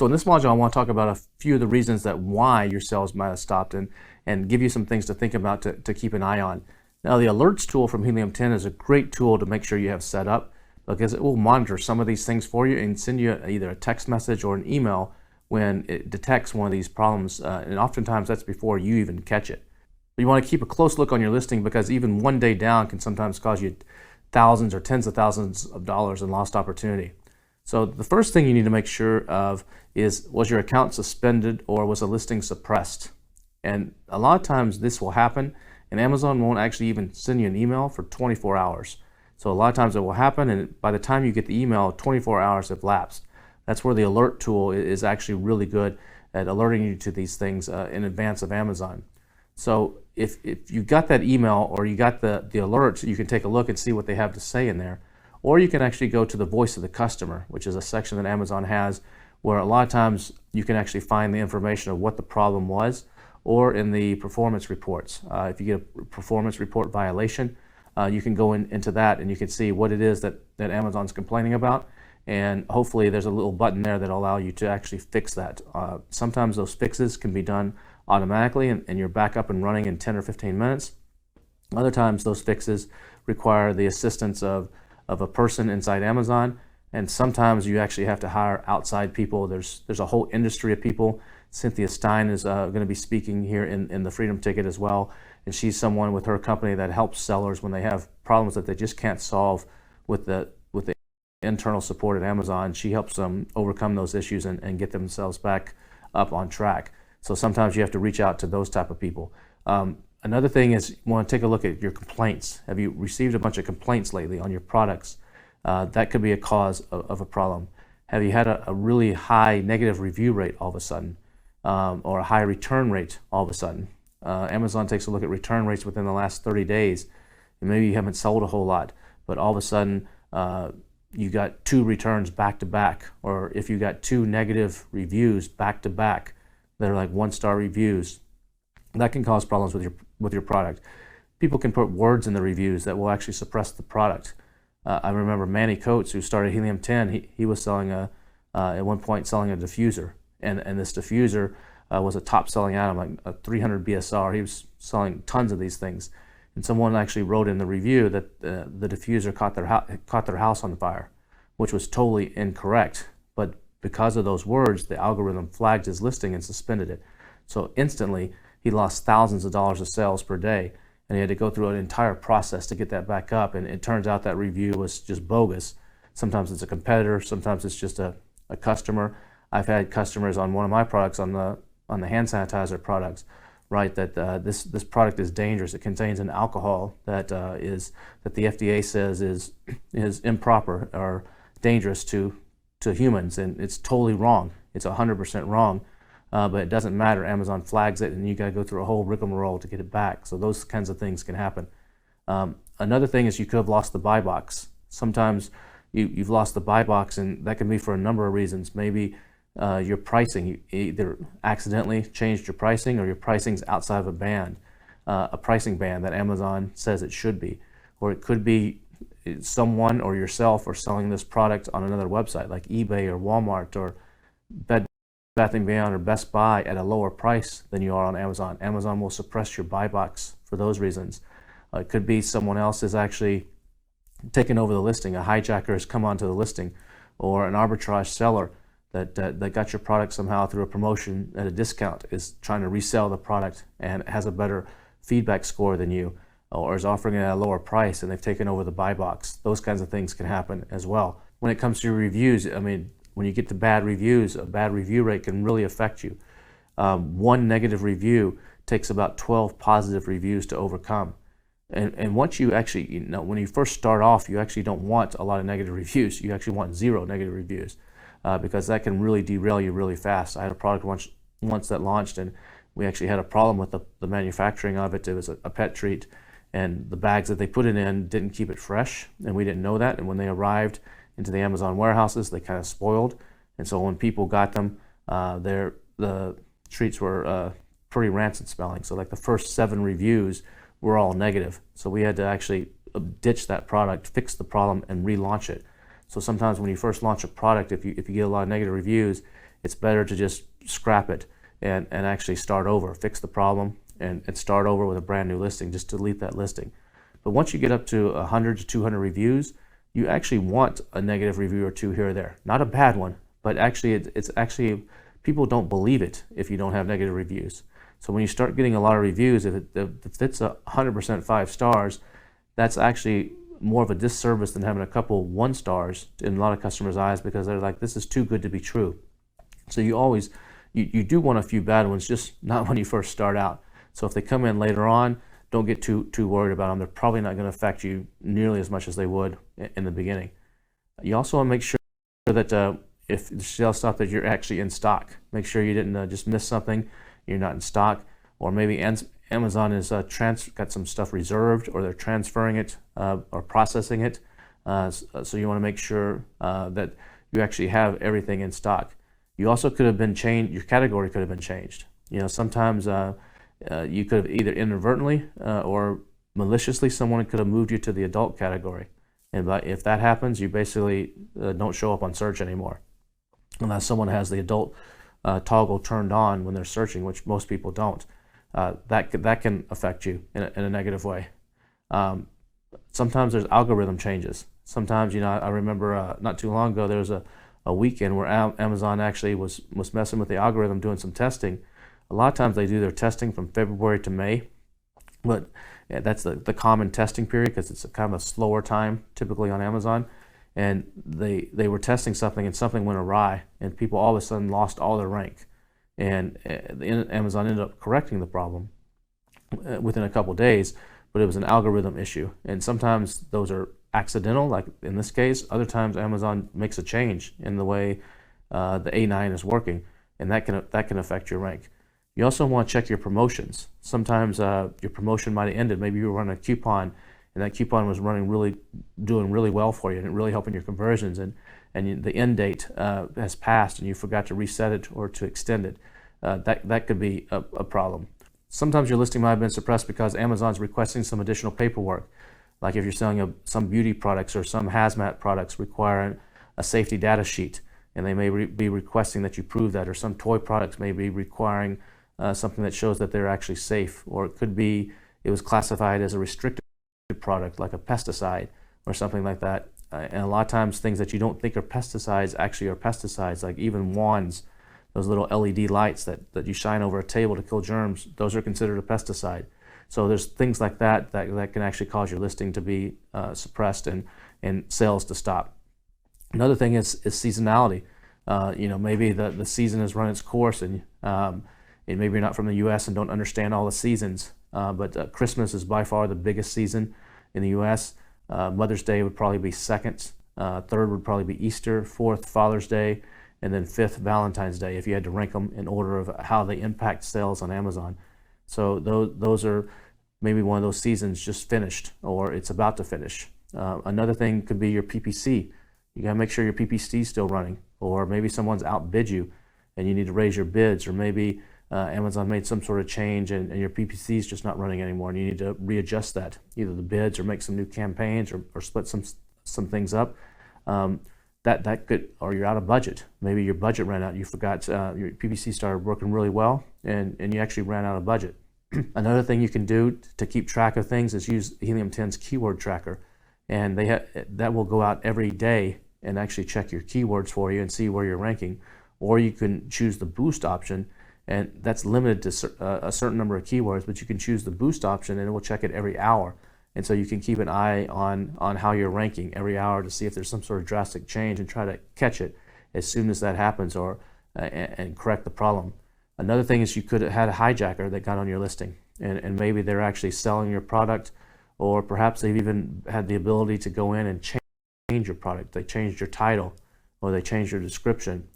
So in this module, I want to talk about a few of the reasons that why your sales might have stopped and give you some things to think about to keep an eye on. Now, the alerts tool from Helium 10 is a great tool to make sure you have set up, because it will monitor some of these things for you and send you either a text message or an email when it detects one of these problems. And oftentimes that's before you even catch it. But you want to keep a close look on your listing, because even one day down can sometimes cause you thousands or tens of thousands of dollars in lost opportunity. So the first thing you need to make sure of is, was your account suspended or was a listing suppressed? And a lot of times this will happen, and Amazon won't actually even send you an email for 24 hours. So a lot of times it will happen, and by the time you get the email, 24 hours have lapsed. That's where the alert tool is actually really good at alerting you to these things in advance of Amazon. So if you got that email or you got the alert, you can take a look and see what they have to say in there. Or you can actually go to the voice of the customer, which is a section that Amazon has where a lot of times you can actually find the information of what the problem was, or in the performance reports. If you get a performance report violation, you can go into that and you can see what it is that Amazon's complaining about. And hopefully there's a little button there that'll allow you to actually fix that. Sometimes those fixes can be done automatically and you're back up and running in 10 or 15 minutes. Other times those fixes require the assistance of a person inside Amazon, and sometimes you actually have to hire outside people. There's a whole industry of people. Cynthia Stein is going to be speaking here in the Freedom Ticket as well, and she's someone with her company that helps sellers when they have problems that they just can't solve with the internal support at Amazon. She helps them overcome those issues and get themselves back up on track. So sometimes you have to reach out to those type of people. Another thing is, you want to take a look at your complaints. Have you received a bunch of complaints lately on your products? That could be a cause of a problem. Have you had a really high negative review rate all of a sudden, or a high return rate all of a sudden? Amazon takes a look at return rates within the last 30 days, and maybe you haven't sold a whole lot, but all of a sudden you got 2 returns back to back, or if you got 2 negative reviews back to back that are like 1-star reviews, that can cause problems with your product. People can put words in the reviews that will actually suppress the product. I remember Manny Coates, who started Helium 10. He was selling at one point selling a diffuser, and this diffuser was a top-selling item, like a 300 BSR. He was selling tons of these things, and someone actually wrote in the review that the diffuser caught their house on fire, which was totally incorrect. But because of those words, the algorithm flagged his listing and suspended it. So instantly, he lost thousands of dollars of sales per day, and he had to go through an entire process to get that back up. And it turns out that review was just bogus. Sometimes it's a competitor, sometimes it's just a customer. I've had customers on one of my products, on the hand sanitizer products, write that this product is dangerous. It contains an alcohol that the FDA says is improper or dangerous to humans, and it's totally wrong. It's 100% wrong. But it doesn't matter. Amazon flags it, and you got to go through a whole rigmarole to get it back. So those kinds of things can happen. Another thing is you could have lost the buy box. Sometimes you've lost the buy box, and that can be for a number of reasons. Maybe your pricing, you either accidentally changed your pricing, or your pricing's outside of a pricing band that Amazon says it should be. Or it could be someone or yourself are selling this product on another website like eBay or Walmart or Bed Bath & Beyond or Best Buy at a lower price than you are on Amazon. Amazon will suppress your buy box for those reasons. It could be someone else is actually taken over the listing. A hijacker has come onto the listing, or an arbitrage seller that got your product somehow through a promotion at a discount is trying to resell the product and has a better feedback score than you, or is offering it at a lower price and they've taken over the buy box. Those kinds of things can happen as well. When it comes to your reviews, I mean, when you get to bad reviews, a bad review rate can really affect you. One negative review takes about 12 positive reviews to overcome. And once you actually, when you first start off, you actually don't want a lot of negative reviews. You actually want 0 negative reviews because that can really derail you really fast. I had a product once that launched, and we actually had a problem with the manufacturing of it. It was a pet treat, and the bags that they put it in didn't keep it fresh, and we didn't know that. And when they arrived into the Amazon warehouses, they kind of spoiled, and so when people got them, the treats were pretty rancid smelling. So like the first 7 reviews were all negative. So we had to actually ditch that product, fix the problem, and relaunch it. So sometimes when you first launch a product, if you get a lot of negative reviews, it's better to just scrap it and actually start over, fix the problem, and start over with a brand new listing. Just delete that listing. But once you get up to 100 to 200 reviews, you actually want a negative review or two here or there. Not a bad one, but actually it's actually, people don't believe it if you don't have negative reviews. So when you start getting a lot of reviews, if it's 100% 5 stars, that's actually more of a disservice than having a couple 1 stars in a lot of customers' eyes, because they're like, this is too good to be true. So you do want a few bad ones, just not when you first start out. So if they come in later on, don't get too worried about them. They're probably not going to affect you nearly as much as they would in the beginning. You also want to make sure that if the sales stop, that you're actually in stock. Make sure you didn't just miss something, you're not in stock, or maybe Amazon is got some stuff reserved, or they're transferring it or processing it. So you want to make sure that you actually have everything in stock. You also could have been changed, your category could have been changed. Sometimes you could have either inadvertently or maliciously, someone could have moved you to the adult category. And if that happens, you basically don't show up on search anymore, unless someone has the adult toggle turned on when they're searching, which most people don't. That can affect you in a negative way. Sometimes there's algorithm changes. Sometimes, I remember not too long ago, there was a weekend where Amazon actually was messing with the algorithm, doing some testing. A lot of times they do their testing from February to May, but that's the common testing period, because it's a kind of a slower time typically on Amazon. And they were testing something, and something went awry, and people all of a sudden lost all their rank. And Amazon ended up correcting the problem within a couple days, but it was an algorithm issue. And sometimes those are accidental, like in this case. Other times Amazon makes a change in the way the A9 is working, and that can affect your rank. You also want to check your promotions. Sometimes your promotion might have ended. Maybe you were running a coupon, and that coupon was doing really well for you, and it really helping your conversions, and the end date has passed, and you forgot to reset it or to extend it. That could be a problem. Sometimes your listing might have been suppressed because Amazon's requesting some additional paperwork. Like if you're selling some beauty products or some hazmat products requiring a safety data sheet, and they may be requesting that you prove that, or some toy products may be requiring something that shows that they're actually safe, or it could be it was classified as a restricted product, like a pesticide or something like that. And a lot of times things that you don't think are pesticides actually are pesticides, like even wands, those little LED lights that you shine over a table to kill germs, those are considered a pesticide. So there's things like that can actually cause your listing to be suppressed and sales to stop. Another thing is seasonality. Maybe the season has run its course, and maybe you're not from the U.S. and don't understand all the seasons, but Christmas is by far the biggest season in the U.S. Mother's Day would probably be second. Third would probably be Easter. Fourth, Father's Day. And then fifth, Valentine's Day, if you had to rank them in order of how they impact sales on Amazon. So those are maybe one of those seasons just finished, or it's about to finish. Another thing could be your PPC. You gotta make sure your PPC is still running, or maybe someone's outbid you and you need to raise your bids, or maybe Amazon made some sort of change and your PPC is just not running anymore, and you need to readjust that, either the bids or make some new campaigns, or split some things up. That could, or you're out of budget. Maybe your budget ran out. You forgot your PPC started working really well, and you actually ran out of budget. Another thing you can do to keep track of things is use Helium 10's keyword tracker, and that will go out every day and actually check your keywords for you and see where you're ranking. Or you can choose the boost option, and that's limited to a certain number of keywords, but you can choose the boost option and it will check it every hour. And so you can keep an eye on how you're ranking every hour to see if there's some sort of drastic change, and try to catch it as soon as that happens, or and correct the problem. Another thing is you could have had a hijacker that got on your listing, and maybe they're actually selling your product, or perhaps they've even had the ability to go in and change your product. They changed your title, or they changed your description.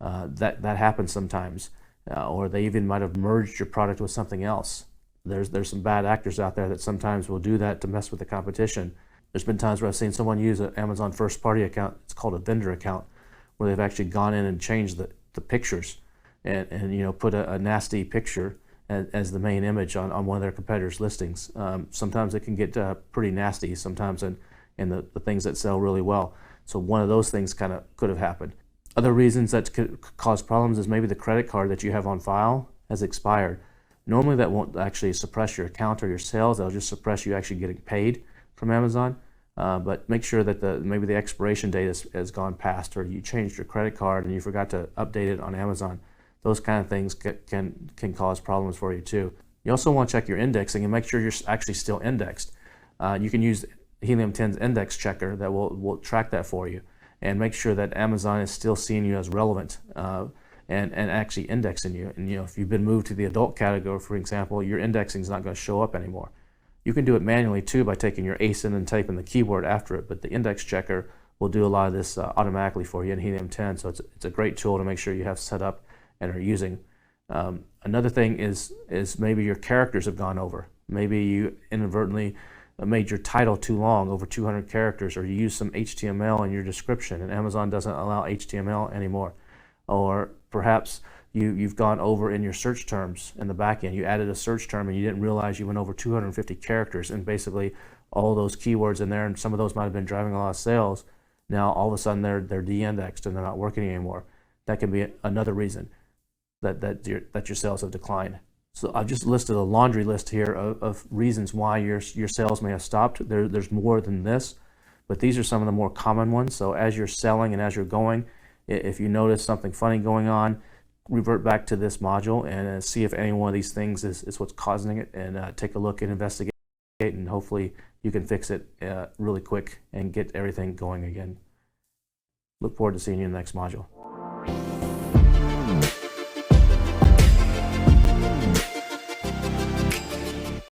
That happens sometimes, or they even might have merged your product with something else. There's some bad actors out there that sometimes will do that to mess with the competition. There's been times where I've seen someone use an Amazon first party account, it's called a vendor account, where they've actually gone in and changed the pictures and put a nasty picture as the main image on one of their competitors' listings. Sometimes it can get pretty nasty sometimes in the things that sell really well. So one of those things kind of could have happened. Other reasons that could cause problems is maybe the credit card that you have on file has expired. Normally that won't actually suppress your account or your sales. That'll just suppress you actually getting paid from Amazon. But make sure that maybe the expiration date has gone past, or you changed your credit card and you forgot to update it on Amazon. Those kind of things can cause problems for you too. You also want to check your indexing and make sure you're actually still indexed. You can use Helium 10's index checker that will track that for you, and make sure that Amazon is still seeing you as relevant and actually indexing you. And if you've been moved to the adult category, for example, your indexing is not going to show up anymore. You can do it manually too by taking your ASIN and typing the keyword after it, but the index checker will do a lot of this automatically for you in Helium 10. So it's a great tool to make sure you have set up and are using. Another thing is maybe your characters have gone over. Maybe you inadvertently made your title too long, over 200 characters, or you use some HTML in your description and Amazon doesn't allow HTML anymore. Or perhaps you've gone over in your search terms in the back end. You added a search term and you didn't realize you went over 250 characters, and basically all those keywords in there, and some of those might have been driving a lot of sales. Now all of a sudden they're de-indexed and they're not working anymore. That can be another reason that your sales have declined. So I've just listed a laundry list here of reasons why your sales may have stopped. There's more than this, but these are some of the more common ones. So as you're selling and as you're going, if you notice something funny going on, revert back to this module and see if any one of these things is what's causing it, and take a look and investigate, and hopefully you can fix it really quick and get everything going again. Look forward to seeing you in the next module.